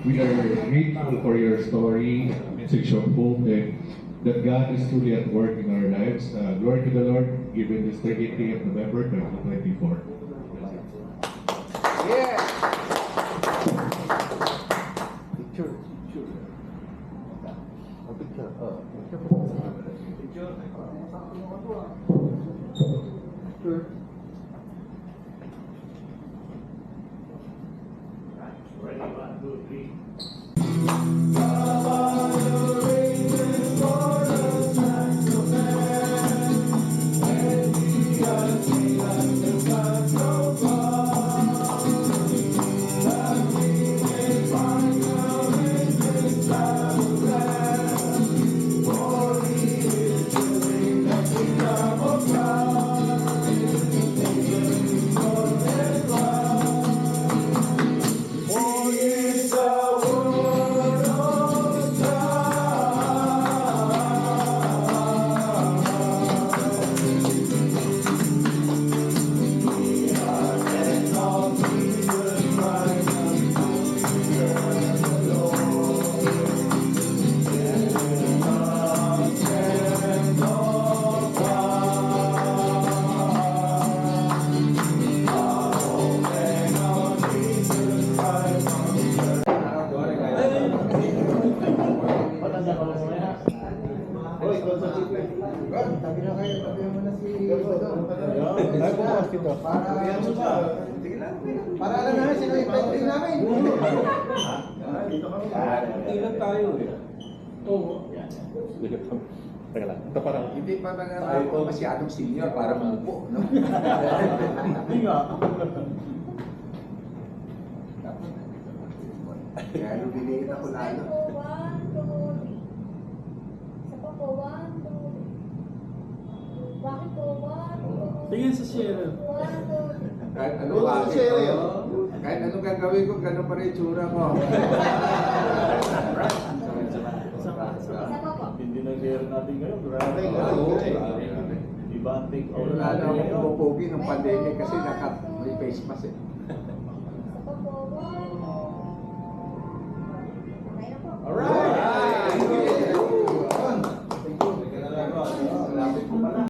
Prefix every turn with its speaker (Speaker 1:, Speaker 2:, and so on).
Speaker 1: We are grateful for your story, a message of hope, and that God is truly at work in our lives. Glory to the Lord, given this 30th day of November 2024.
Speaker 2: Yeah. Picture. Picture.
Speaker 3: Ready, 1, 2, 3.
Speaker 2: Tabi na kayo, tabi mo na si Ay, bukas dito. Para alam namin sino yung pwede namin.
Speaker 3: Ilan tayo eh. Oo.
Speaker 1: Teka lang, ito parang
Speaker 4: Hindi pa nangarap masyadong senior para mamupo, no?
Speaker 3: Hindi nga.
Speaker 4: Kaya nung biniit ako lalo.
Speaker 5: Bakit po? 1, 2,
Speaker 3: Tingin sa share.
Speaker 5: 1, 2,
Speaker 4: Kahit ano
Speaker 2: Wala
Speaker 4: bakit
Speaker 2: siya
Speaker 4: ko,
Speaker 2: rin.
Speaker 4: kahit ano gagawin ko, gano'n pa rin yung tsura ko.
Speaker 5: isa pa po.
Speaker 3: Hindi na share natin ngayon.
Speaker 2: Grabe, grabe.
Speaker 3: Iba ang take
Speaker 4: Lalo ako pumupogi ng pandemic kasi may face mask eh.